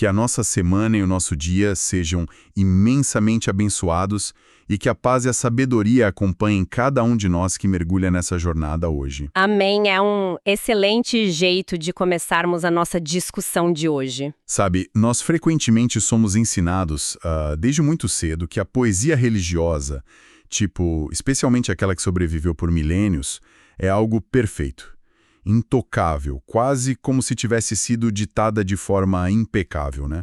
Que a nossa semana e o nosso dia sejam imensamente abençoados e que a paz e a sabedoria acompanhem cada um de nós que mergulha nessa jornada hoje. Amém. É um excelente jeito de começarmos a nossa discussão de hoje. Sabe, nós frequentemente somos ensinados, desde muito cedo, que a poesia religiosa, especialmente aquela que sobreviveu por milênios, é algo perfeito, intocável, quase como se tivesse sido ditada de forma impecável, né?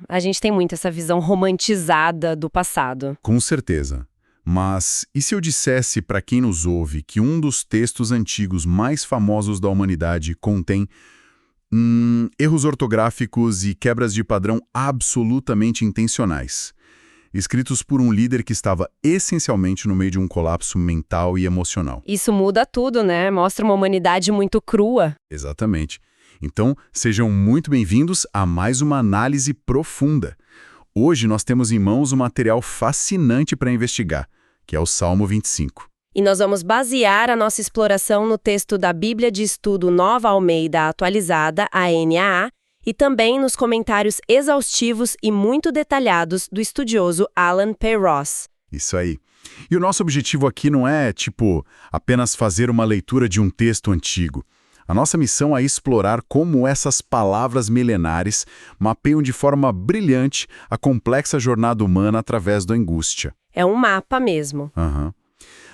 A gente tem muito essa visão romantizada do passado. Com certeza. Mas e se eu dissesse para quem nos ouve que um dos textos antigos mais famosos da humanidade contém erros ortográficos e quebras de padrão absolutamente intencionais, escritos por um líder que estava essencialmente no meio de um colapso mental e emocional? Isso muda tudo, né? Mostra uma humanidade muito crua. Exatamente. Então, sejam muito bem-vindos a mais uma análise profunda. Hoje nós temos em mãos um material fascinante para investigar, que é o Salmo 25. E nós vamos basear a nossa exploração no texto da Bíblia de Estudo Nova Almeida Atualizada, a NAA, e também nos comentários exaustivos e muito detalhados do estudioso Alan P. Ross. Isso aí. E o nosso objetivo aqui não é, apenas fazer uma leitura de um texto antigo. A nossa missão é explorar como essas palavras milenares mapeiam de forma brilhante a complexa jornada humana através da angústia. É um mapa mesmo.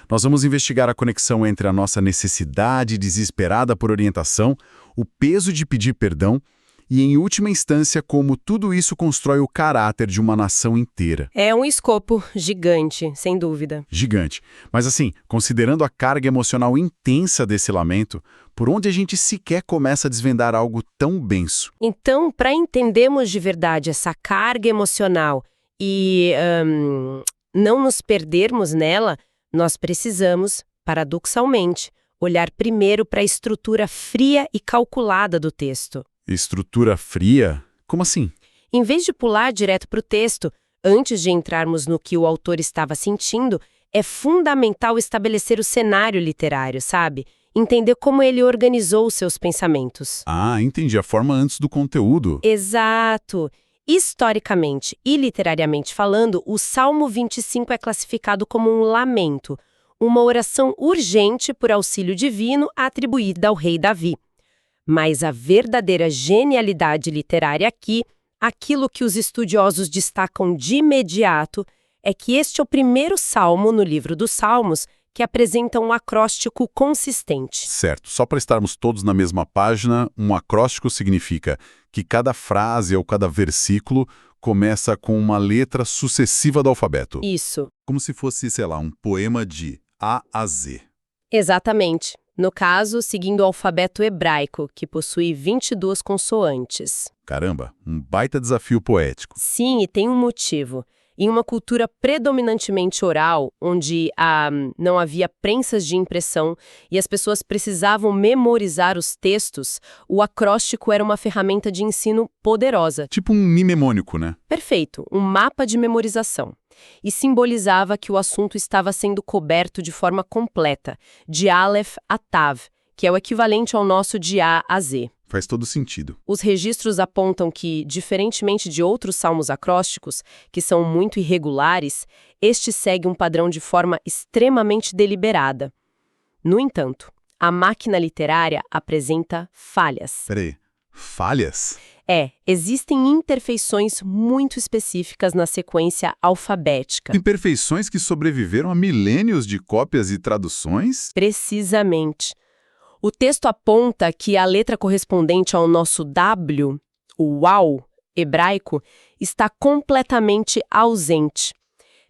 Nós vamos investigar a conexão entre a nossa necessidade desesperada por orientação, o peso de pedir perdão e, em última instância, como tudo isso constrói o caráter de uma nação inteira. É um escopo gigante, sem dúvida. Gigante. Mas considerando a carga emocional intensa desse lamento, por onde a gente sequer começa a desvendar algo tão denso? Então, para entendermos de verdade essa carga emocional e não nos perdermos nela, nós precisamos, paradoxalmente, olhar primeiro para a estrutura fria e calculada do texto. Estrutura fria? Como assim? Em vez de pular direto para o texto, antes de entrarmos no que o autor estava sentindo, é fundamental estabelecer o cenário literário, sabe? Entender como ele organizou os seus pensamentos. Entendi. A forma antes do conteúdo. Exato. Historicamente e literariamente falando, o Salmo 25 é classificado como um lamento, uma oração urgente por auxílio divino atribuída ao rei Davi. Mas a verdadeira genialidade literária aqui, aquilo que os estudiosos destacam de imediato, é que este é o primeiro salmo no livro dos Salmos que apresenta um acróstico consistente. Certo. Só para estarmos todos na mesma página, um acróstico significa que cada frase ou cada versículo começa com uma letra sucessiva do alfabeto. Isso. Como se fosse, um poema de A a Z. Exatamente. No caso, seguindo o alfabeto hebraico, que possui 22 consoantes. Caramba, um baita desafio poético. Sim, e tem um motivo. Em uma cultura predominantemente oral, onde não havia prensas de impressão e as pessoas precisavam memorizar os textos, o acróstico era uma ferramenta de ensino poderosa. Tipo um mnemônico, né? Perfeito, um mapa de memorização. E simbolizava que o assunto estava sendo coberto de forma completa, de Aleph a Tav, que é o equivalente ao nosso de A a Z. Faz todo sentido. Os registros apontam que, diferentemente de outros salmos acrósticos, que são muito irregulares, este segue um padrão de forma extremamente deliberada. No entanto, a máquina literária apresenta falhas. Peraí, falhas? Existem imperfeições muito específicas na sequência alfabética. Imperfeições que sobreviveram a milênios de cópias e traduções? Precisamente. O texto aponta que a letra correspondente ao nosso W, o Waw, hebraico, está completamente ausente.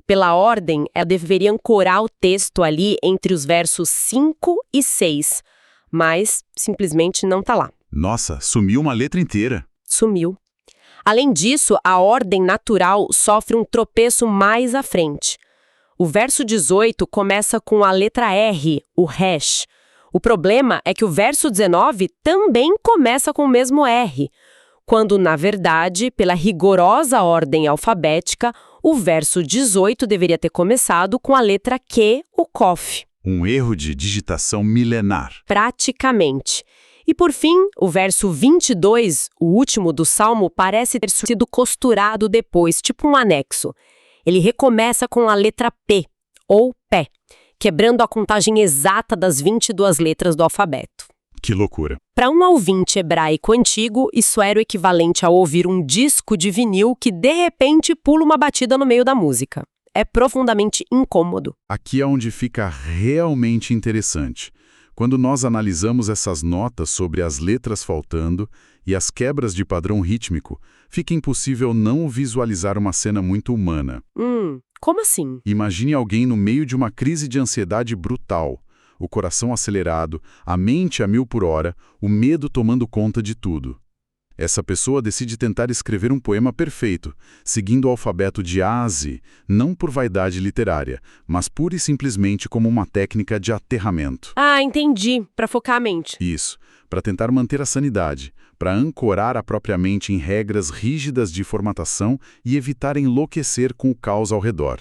Pela ordem, ela deveria ancorar o texto ali entre os versos 5 e 6, mas simplesmente não está lá. Nossa, sumiu uma letra inteira. Sumiu. Além disso, a ordem natural sofre um tropeço mais à frente. O verso 18 começa com a letra R, o hash. O problema é que o verso 19 também começa com o mesmo R, quando, na verdade, pela rigorosa ordem alfabética, o verso 18 deveria ter começado com a letra Q, o Kof. Um erro de digitação milenar. Praticamente. E por fim, o verso 22, o último do Salmo, parece ter sido costurado depois, tipo um anexo. Ele recomeça com a letra P, ou pé, quebrando a contagem exata das 22 letras do alfabeto. Que loucura. Para um ouvinte hebraico antigo, isso era o equivalente a ouvir um disco de vinil que de repente pula uma batida no meio da música. É profundamente incômodo. Aqui é onde fica realmente interessante. Quando nós analisamos essas notas sobre as letras faltando e as quebras de padrão rítmico, fica impossível não visualizar uma cena muito humana. Como assim? Imagine alguém no meio de uma crise de ansiedade brutal, o coração acelerado, a mente a 1000 por hora, o medo tomando conta de tudo. Essa pessoa decide tentar escrever um poema perfeito, seguindo o alfabeto de A a Z, não por vaidade literária, mas pura e simplesmente como uma técnica de aterramento. Ah, entendi. Para focar a mente. Isso, para tentar manter a sanidade, para ancorar a própria mente em regras rígidas de formatação e evitar enlouquecer com o caos ao redor.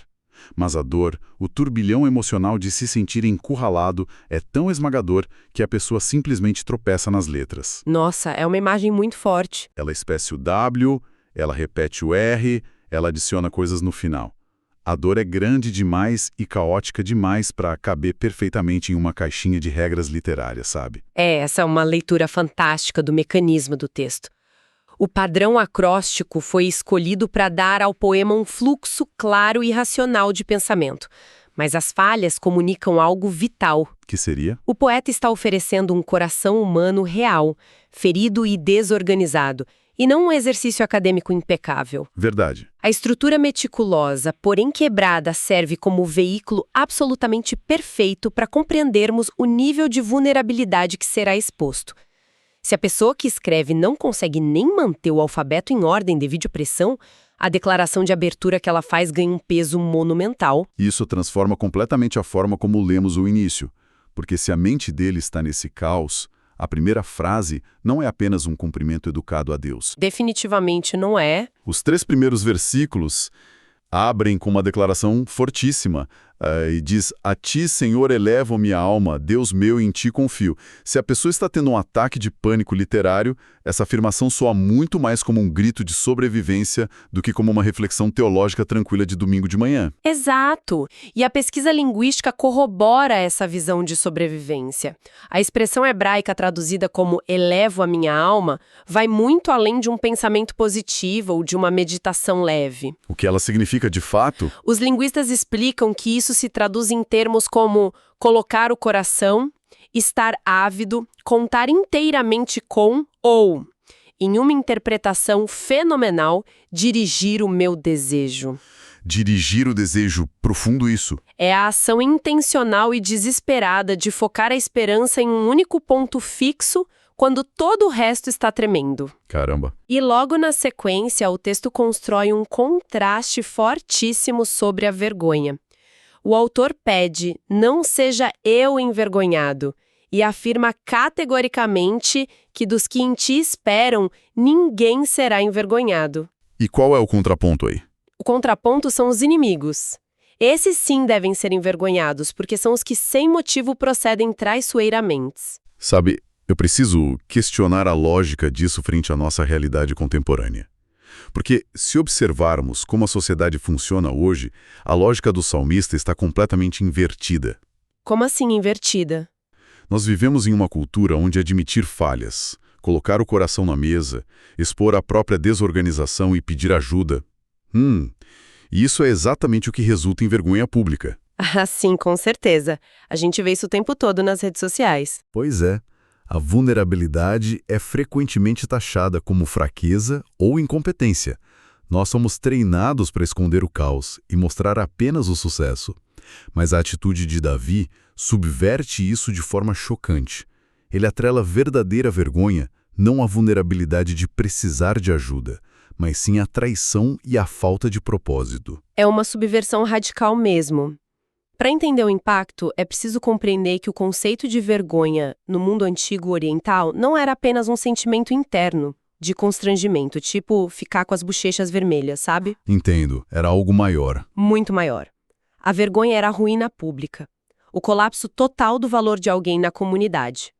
Mas a dor, o turbilhão emocional de se sentir encurralado é tão esmagador que a pessoa simplesmente tropeça nas letras. Nossa, é uma imagem muito forte. Ela espécie o W, ela repete o R, ela adiciona coisas no final. A dor é grande demais e caótica demais para caber perfeitamente em uma caixinha de regras literárias, sabe? Essa é uma leitura fantástica do mecanismo do texto. O padrão acróstico foi escolhido para dar ao poema um fluxo claro e racional de pensamento. Mas as falhas comunicam algo vital. Que seria? O poeta está oferecendo um coração humano real, ferido e desorganizado, e não um exercício acadêmico impecável. Verdade. A estrutura meticulosa, porém quebrada, serve como veículo absolutamente perfeito para compreendermos o nível de vulnerabilidade que será exposto. Se a pessoa que escreve não consegue nem manter o alfabeto em ordem devido à pressão, a declaração de abertura que ela faz ganha um peso monumental. Isso transforma completamente a forma como lemos o início, porque se a mente dele está nesse caos, a primeira frase não é apenas um cumprimento educado a Deus. Definitivamente não é. Os 3 primeiros versículos abrem com uma declaração fortíssima e diz: "A ti, Senhor, elevo minha alma, Deus meu, em ti confio". Se a pessoa está tendo um ataque de pânico literário, essa afirmação soa muito mais como um grito de sobrevivência do que como uma reflexão teológica tranquila de domingo de manhã. Exato! E a pesquisa linguística corrobora essa visão de sobrevivência. A expressão hebraica traduzida como elevo a minha alma vai muito além de um pensamento positivo ou de uma meditação leve. O que ela significa de fato? Os linguistas explicam que isso se traduz em termos como colocar o coração, estar ávido, contar inteiramente com ou, em uma interpretação fenomenal, dirigir o meu desejo. Dirigir o desejo, profundo isso. É a ação intencional e desesperada de focar a esperança em um único ponto fixo quando todo o resto está tremendo. Caramba. E logo na sequência, o texto constrói um contraste fortíssimo sobre a vergonha. O autor pede, não seja eu envergonhado, e afirma categoricamente que dos que em ti esperam, ninguém será envergonhado. E qual é o contraponto aí? O contraponto são os inimigos. Esses sim devem ser envergonhados, porque são os que sem motivo procedem traiçoeiramente. Sabe, eu preciso questionar a lógica disso frente à nossa realidade contemporânea. Porque, se observarmos como a sociedade funciona hoje, a lógica do salmista está completamente invertida. Como assim invertida? Nós vivemos em uma cultura onde admitir falhas, colocar o coração na mesa, expor a própria desorganização e pedir ajuda. E isso é exatamente o que resulta em vergonha pública. Ah, sim, com certeza. A gente vê isso o tempo todo nas redes sociais. Pois é. A vulnerabilidade é frequentemente taxada como fraqueza ou incompetência. Nós somos treinados para esconder o caos e mostrar apenas o sucesso. Mas a atitude de Davi subverte isso de forma chocante. Ele atrela verdadeira vergonha, não a vulnerabilidade de precisar de ajuda, mas sim a traição e a falta de propósito. É uma subversão radical mesmo. Para entender o impacto, é preciso compreender que o conceito de vergonha no mundo antigo oriental não era apenas um sentimento interno, de constrangimento, tipo ficar com as bochechas vermelhas, sabe? Entendo, era algo maior. Muito maior. A vergonha era a ruína pública, o colapso total do valor de alguém na comunidade.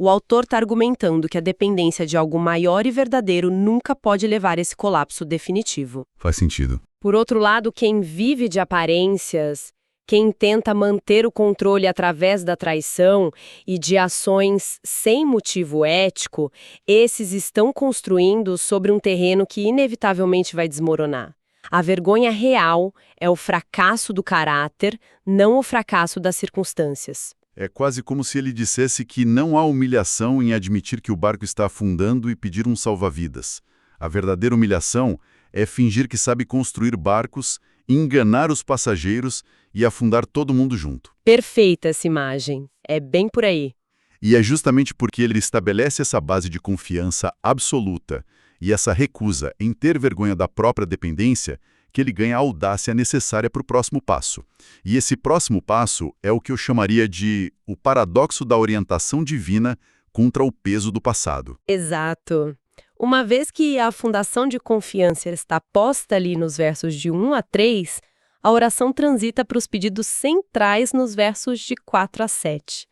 O autor está argumentando que a dependência de algo maior e verdadeiro nunca pode levar a esse colapso definitivo. Faz sentido. Por outro lado, quem vive de aparências, quem tenta manter o controle através da traição e de ações sem motivo ético, esses estão construindo sobre um terreno que inevitavelmente vai desmoronar. A vergonha real é o fracasso do caráter, não o fracasso das circunstâncias. É quase como se ele dissesse que não há humilhação em admitir que o barco está afundando e pedir um salva-vidas. A verdadeira humilhação é fingir que sabe construir barcos, enganar os passageiros e afundar todo mundo junto. Perfeita essa imagem. É bem por aí. E é justamente porque ele estabelece essa base de confiança absoluta e essa recusa em ter vergonha da própria dependência que ele ganha a audácia necessária para o próximo passo. E esse próximo passo é o que eu chamaria de o paradoxo da orientação divina contra o peso do passado. Exato. Uma vez que a fundação de confiança está posta ali nos versos de 1 a 3, a oração transita para os pedidos centrais nos versos de 4 a 7.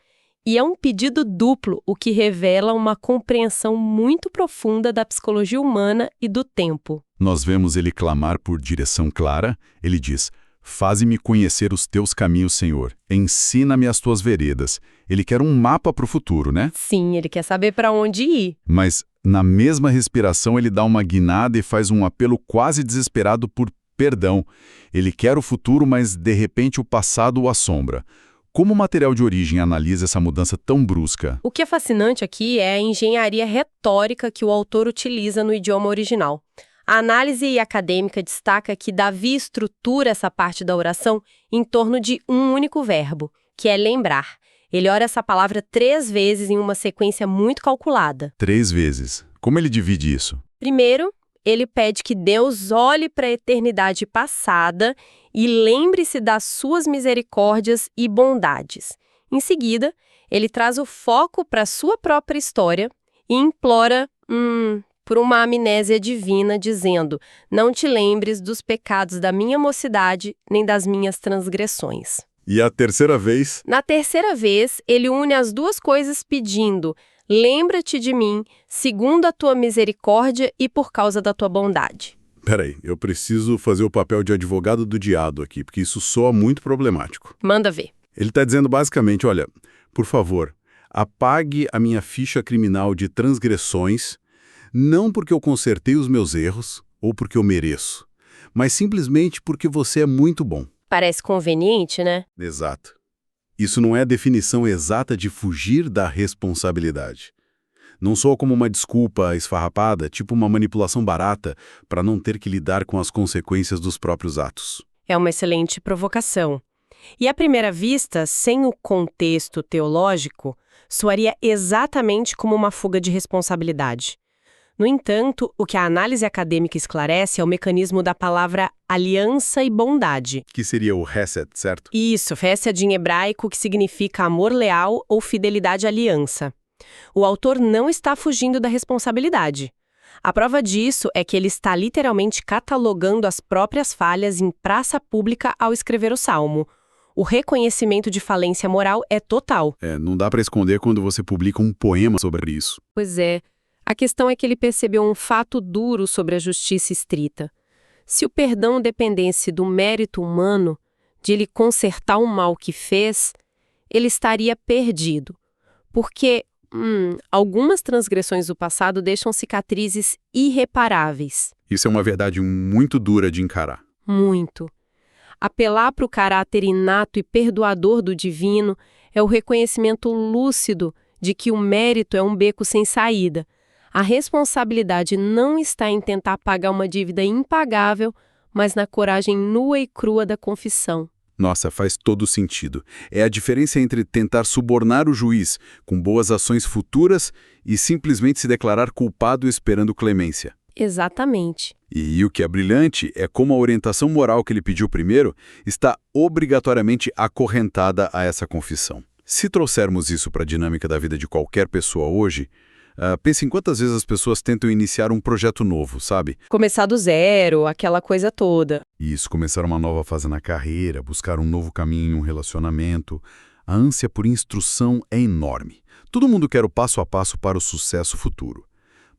E é um pedido duplo, o que revela uma compreensão muito profunda da psicologia humana e do tempo. Nós vemos ele clamar por direção clara. Ele diz: "Faze-me conhecer os teus caminhos, Senhor. Ensina-me as tuas veredas." Ele quer um mapa para o futuro, né? Sim, ele quer saber para onde ir. Mas, na mesma respiração, ele dá uma guinada e faz um apelo quase desesperado por perdão. Ele quer o futuro, mas, de repente, o passado o assombra. Como o material de origem analisa essa mudança tão brusca? O que é fascinante aqui é a engenharia retórica que o autor utiliza no idioma original. A análise acadêmica destaca que Davi estrutura essa parte da oração em torno de um único verbo, que é lembrar. Ele ora essa palavra 3 vezes em uma sequência muito calculada. 3 vezes. Como ele divide isso? Primeiro, ele pede que Deus olhe para a eternidade passada e lembre-se das suas misericórdias e bondades. Em seguida, ele traz o foco para a sua própria história e implora por uma amnésia divina, dizendo: "Não te lembres dos pecados da minha mocidade, nem das minhas transgressões." E a terceira vez? Na terceira vez, ele une as duas coisas pedindo: "Lembra-te de mim, segundo a tua misericórdia e por causa da tua bondade." Peraí, eu preciso fazer o papel de advogado do diabo aqui, porque isso soa muito problemático. Manda ver. Ele está dizendo basicamente, olha, por favor, apague a minha ficha criminal de transgressões, não porque eu consertei os meus erros ou porque eu mereço, mas simplesmente porque você é muito bom. Parece conveniente, né? Exato. Isso não é a definição exata de fugir da responsabilidade. Não soa como uma desculpa esfarrapada, tipo uma manipulação barata, para não ter que lidar com as consequências dos próprios atos. É uma excelente provocação. E à primeira vista, sem o contexto teológico, soaria exatamente como uma fuga de responsabilidade. No entanto, o que a análise acadêmica esclarece é o mecanismo da palavra aliança e bondade. Que seria o hesed, certo? Isso, hesed em hebraico, que significa amor leal ou fidelidade à aliança. O autor não está fugindo da responsabilidade. A prova disso é que ele está literalmente catalogando as próprias falhas em praça pública ao escrever o Salmo. O reconhecimento de falência moral é total. Não dá para esconder quando você publica um poema sobre isso. Pois é. A questão é que ele percebeu um fato duro sobre a justiça estrita. Se o perdão dependesse do mérito humano, de ele consertar o mal que fez, ele estaria perdido. Porque algumas transgressões do passado deixam cicatrizes irreparáveis. Isso é uma verdade muito dura de encarar. Muito. Apelar para o caráter inato e perdoador do divino é o reconhecimento lúcido de que o mérito é um beco sem saída. A responsabilidade não está em tentar pagar uma dívida impagável, mas na coragem nua e crua da confissão. Nossa, faz todo sentido. É a diferença entre tentar subornar o juiz com boas ações futuras e simplesmente se declarar culpado esperando clemência. Exatamente. E o que é brilhante é como a orientação moral que ele pediu primeiro está obrigatoriamente acorrentada a essa confissão. Se trouxermos isso para a dinâmica da vida de qualquer pessoa hoje, pense em quantas vezes as pessoas tentam iniciar um projeto novo, sabe? Começar do zero, aquela coisa toda. Isso, começar uma nova fase na carreira, buscar um novo caminho em um relacionamento. A ânsia por instrução é enorme. Todo mundo quer o passo a passo para o sucesso futuro.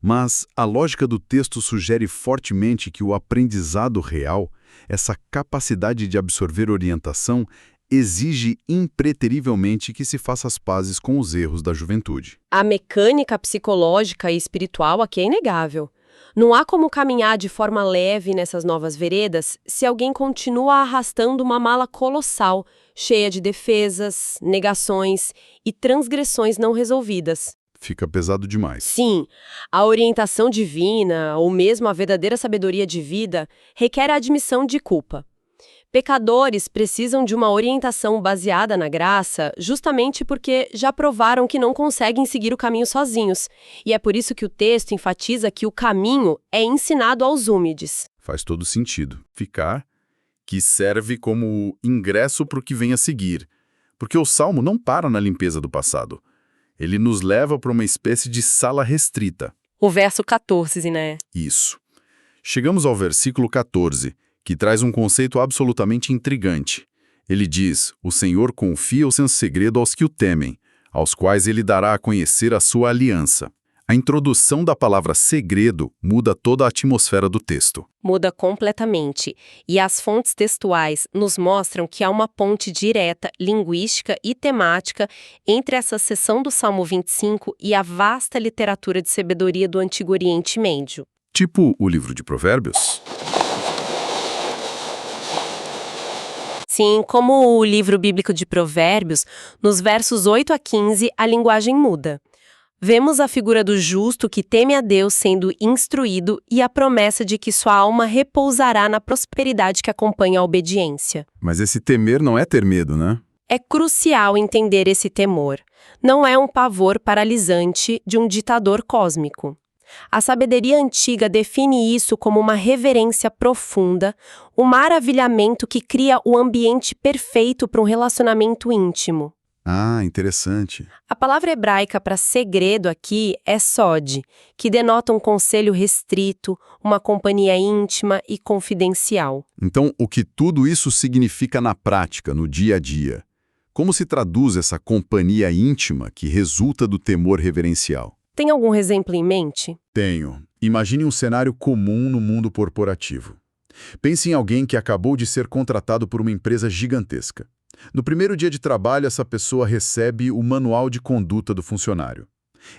Mas a lógica do texto sugere fortemente que o aprendizado real, essa capacidade de absorver orientação, exige impreterivelmente que se faça as pazes com os erros da juventude. A mecânica psicológica e espiritual aqui é inegável. Não há como caminhar de forma leve nessas novas veredas se alguém continua arrastando uma mala colossal, cheia de defesas, negações e transgressões não resolvidas. Fica pesado demais. Sim, a orientação divina, ou mesmo a verdadeira sabedoria de vida, requer a admissão de culpa. Pecadores precisam de uma orientação baseada na graça justamente porque já provaram que não conseguem seguir o caminho sozinhos. E é por isso que o texto enfatiza que o caminho é ensinado aos humildes. Faz todo sentido. Ficar, que serve como ingresso para o que vem a seguir. Porque o Salmo não para na limpeza do passado. Ele nos leva para uma espécie de sala restrita. O verso 14, né? Isso. Chegamos ao versículo 14, que traz um conceito absolutamente intrigante. Ele diz: o Senhor confia o seu segredo aos que o temem, aos quais ele dará a conhecer a sua aliança. A introdução da palavra segredo muda toda a atmosfera do texto. Muda completamente. E as fontes textuais nos mostram que há uma ponte direta, linguística e temática entre essa seção do Salmo 25 e a vasta literatura de sabedoria do Antigo Oriente Médio. Tipo o livro de Provérbios? Sim, como o livro bíblico de Provérbios, nos versos 8 a 15 a linguagem muda. Vemos a figura do justo que teme a Deus sendo instruído e a promessa de que sua alma repousará na prosperidade que acompanha a obediência. Mas esse temer não é ter medo, né? É crucial entender esse temor. Não é um pavor paralisante de um ditador cósmico. A sabedoria antiga define isso como uma reverência profunda, um maravilhamento que cria o ambiente perfeito para um relacionamento íntimo. Ah, interessante. A palavra hebraica para segredo aqui é sod, que denota um conselho restrito, uma companhia íntima e confidencial. Então, o que tudo isso significa na prática, no dia a dia? Como se traduz essa companhia íntima que resulta do temor reverencial? Tem algum exemplo em mente? Tenho. Imagine um cenário comum no mundo corporativo. Pense em alguém que acabou de ser contratado por uma empresa gigantesca. No primeiro dia de trabalho, essa pessoa recebe o manual de conduta do funcionário.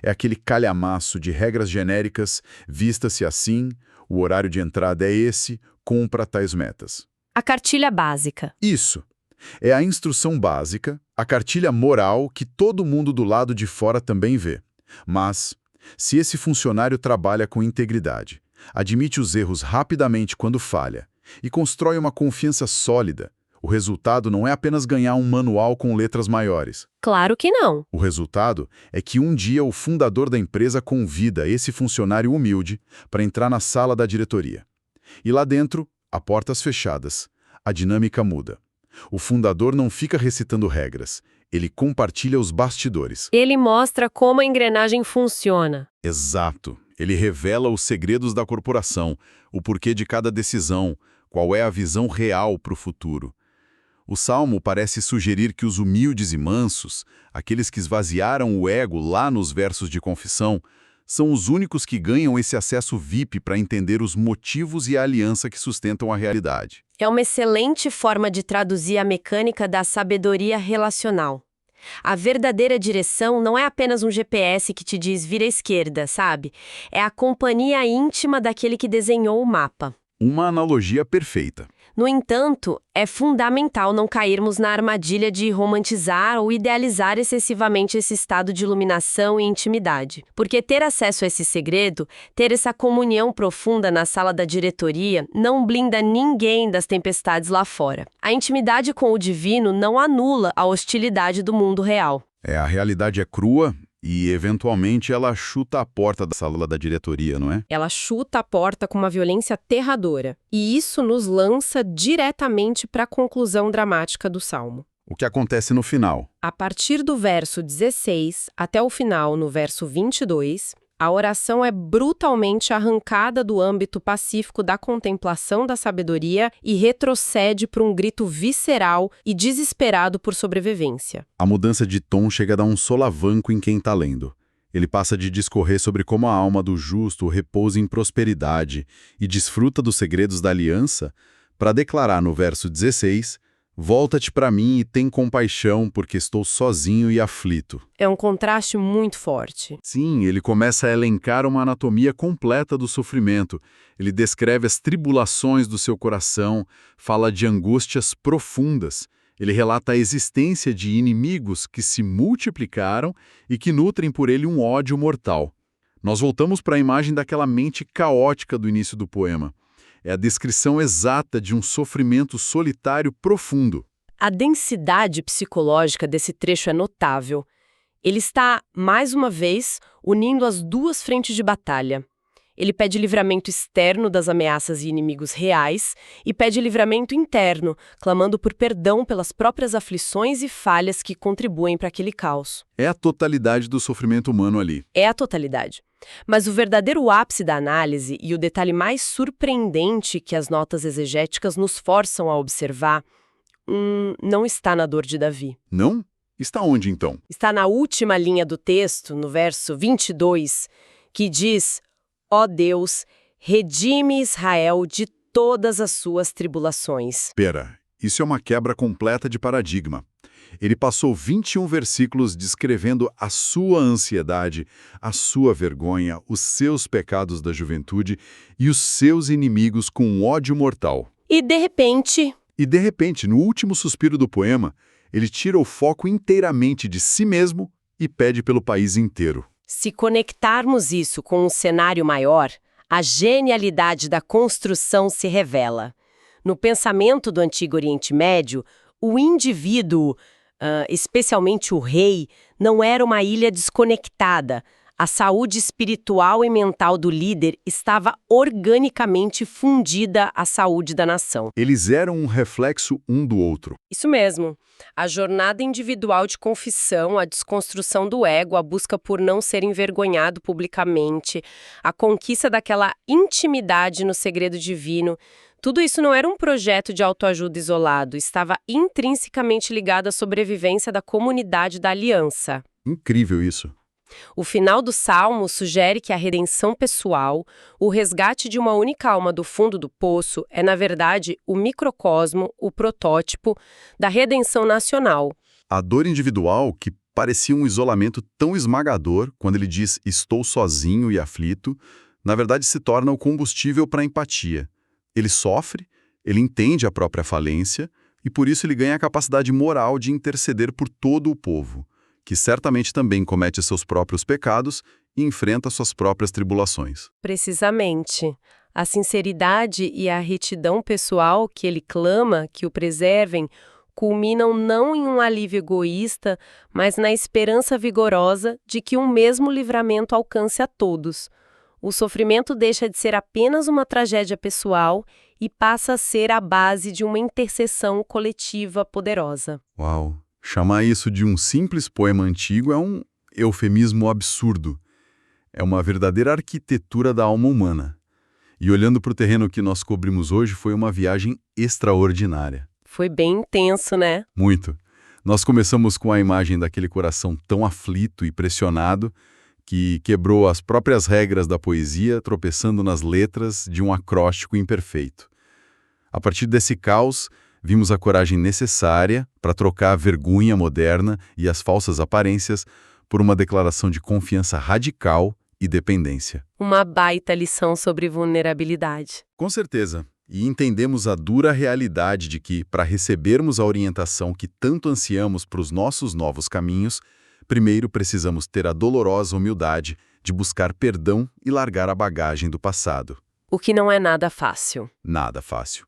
É aquele calhamaço de regras genéricas, vista-se assim, o horário de entrada é esse, cumpra tais metas. A cartilha básica. Isso. É a instrução básica, a cartilha moral que todo mundo do lado de fora também vê. Mas, se esse funcionário trabalha com integridade, admite os erros rapidamente quando falha e constrói uma confiança sólida, o resultado não é apenas ganhar um manual com letras maiores. Claro que não. O resultado é que um dia o fundador da empresa convida esse funcionário humilde para entrar na sala da diretoria. E lá dentro, a portas fechadas, a dinâmica muda. O fundador não fica recitando regras, ele compartilha os bastidores. Ele mostra como a engrenagem funciona. Exato. Ele revela os segredos da corporação, o porquê de cada decisão, qual é a visão real para o futuro. O Salmo parece sugerir que os humildes e mansos, aqueles que esvaziaram o ego lá nos versos de confissão, são os únicos que ganham esse acesso VIP para entender os motivos e a aliança que sustentam a realidade. É uma excelente forma de traduzir a mecânica da sabedoria relacional. A verdadeira direção não é apenas um GPS que te diz vira à esquerda, sabe? É a companhia íntima daquele que desenhou o mapa. Uma analogia perfeita. No entanto, é fundamental não cairmos na armadilha de romantizar ou idealizar excessivamente esse estado de iluminação e intimidade. Porque ter acesso a esse segredo, ter essa comunhão profunda na sala da diretoria, não blinda ninguém das tempestades lá fora. A intimidade com o divino não anula a hostilidade do mundo real. A realidade é crua e, eventualmente, ela chuta a porta da sala da diretoria, não é? Ela chuta a porta com uma violência aterradora. E isso nos lança diretamente para a conclusão dramática do Salmo. O que acontece no final? A partir do verso 16 até o final, no verso 22, A oração é brutalmente arrancada do âmbito pacífico da contemplação da sabedoria e retrocede para um grito visceral e desesperado por sobrevivência. A mudança de tom chega a dar um solavanco em quem está lendo. Ele passa de discorrer sobre como a alma do justo repousa em prosperidade e desfruta dos segredos da aliança, para declarar no verso 16: "Volta-te para mim e tem compaixão, porque estou sozinho e aflito." É um contraste muito forte. Sim, ele começa a elencar uma anatomia completa do sofrimento. Ele descreve as tribulações do seu coração, fala de angústias profundas. Ele relata a existência de inimigos que se multiplicaram e que nutrem por ele um ódio mortal. Nós voltamos para a imagem daquela mente caótica do início do poema. É a descrição exata de um sofrimento solitário profundo. A densidade psicológica desse trecho é notável. Ele está, mais uma vez, unindo as duas frentes de batalha. Ele pede livramento externo das ameaças e inimigos reais e pede livramento interno, clamando por perdão pelas próprias aflições e falhas que contribuem para aquele caos. É a totalidade do sofrimento humano ali. É a totalidade. Mas o verdadeiro ápice da análise e o detalhe mais surpreendente que as notas exegéticas nos forçam a observar, não está na dor de Davi. Não? Está onde, então? Está na última linha do texto, no verso 22, que diz: "Ó Deus, redime Israel de todas as suas tribulações." Pera, isso é uma quebra completa de paradigma. Ele passou 21 versículos descrevendo a sua ansiedade, a sua vergonha, os seus pecados da juventude e os seus inimigos com um ódio mortal. E de repente, no último suspiro do poema, ele tira o foco inteiramente de si mesmo e pede pelo país inteiro. se conectarmos isso com um cenário maior, a genialidade da construção se revela. No pensamento do Antigo Oriente Médio, o indivíduo, especialmente o rei, não era uma ilha desconectada. A saúde espiritual e mental do líder estava organicamente fundida à saúde da nação. Eles eram um reflexo um do outro. Isso mesmo. A jornada individual de confissão, a desconstrução do ego, a busca por não ser envergonhado publicamente, a conquista daquela intimidade no segredo divino, tudo isso não era um projeto de autoajuda isolado, estava intrinsecamente ligado à sobrevivência da comunidade da aliança. Incrível isso. O final do Salmo sugere que a redenção pessoal, o resgate de uma única alma do fundo do poço, é, na verdade, o microcosmo, o protótipo da redenção nacional. A dor individual, que parecia um isolamento tão esmagador, quando ele diz "estou sozinho e aflito", na verdade se torna o combustível para a empatia. Ele sofre, ele entende a própria falência, e por isso ele ganha a capacidade moral de interceder por todo o povo, que certamente também comete seus próprios pecados e enfrenta suas próprias tribulações. Precisamente. A sinceridade e a retidão pessoal que ele clama que o preservem culminam não em um alívio egoísta, mas na esperança vigorosa de que um mesmo livramento alcance a todos. O sofrimento deixa de ser apenas uma tragédia pessoal e passa a ser a base de uma intercessão coletiva poderosa. Uau! Chamar isso de um simples poema antigo é um eufemismo absurdo. É uma verdadeira arquitetura da alma humana. E olhando para o terreno que nós cobrimos hoje, foi uma viagem extraordinária. Foi bem intenso, né? Muito. Nós começamos com a imagem daquele coração tão aflito e pressionado que quebrou as próprias regras da poesia, tropeçando nas letras de um acróstico imperfeito. A partir desse caos, vimos a coragem necessária para trocar a vergonha moderna e as falsas aparências por uma declaração de confiança radical e dependência. Uma baita lição sobre vulnerabilidade. Com certeza. E entendemos a dura realidade de que, para recebermos a orientação que tanto ansiamos para os nossos novos caminhos, primeiro precisamos ter a dolorosa humildade de buscar perdão e largar a bagagem do passado. O que não é nada fácil. Nada fácil.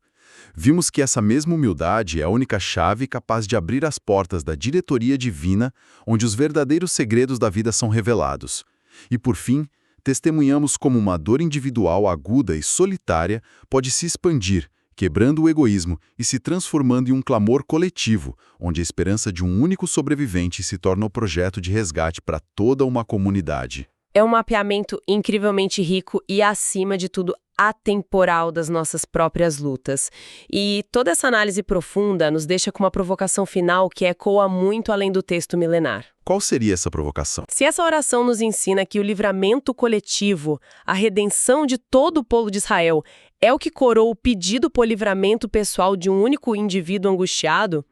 Vimos que essa mesma humildade é a única chave capaz de abrir as portas da diretoria divina, onde os verdadeiros segredos da vida são revelados. E, por fim, testemunhamos como uma dor individual aguda e solitária pode se expandir, quebrando o egoísmo e se transformando em um clamor coletivo, onde a esperança de um único sobrevivente se torna o projeto de resgate para toda uma comunidade. É um mapeamento incrivelmente rico e, acima de tudo, atemporal das nossas próprias lutas. E toda essa análise profunda nos deixa com uma provocação final que ecoa muito além do texto milenar. Qual seria essa provocação? Se essa oração nos ensina que o livramento coletivo, a redenção de todo o povo de Israel, é o que coroa o pedido por livramento pessoal de um único indivíduo angustiado,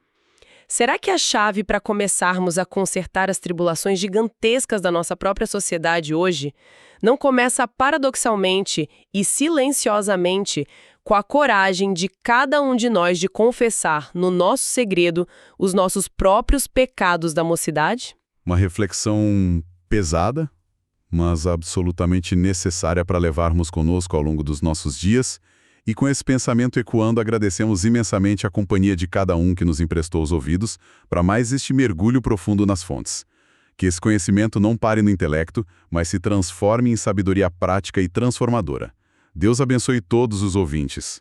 será que a chave para começarmos a consertar as tribulações gigantescas da nossa própria sociedade hoje não começa paradoxalmente e silenciosamente com a coragem de cada um de nós de confessar no nosso segredo os nossos próprios pecados da mocidade? Uma reflexão pesada, mas absolutamente necessária para levarmos conosco ao longo dos nossos dias. E com esse pensamento ecoando, agradecemos imensamente a companhia de cada um que nos emprestou os ouvidos para mais este mergulho profundo nas fontes. Que esse conhecimento não pare no intelecto, mas se transforme em sabedoria prática e transformadora. Deus abençoe todos os ouvintes.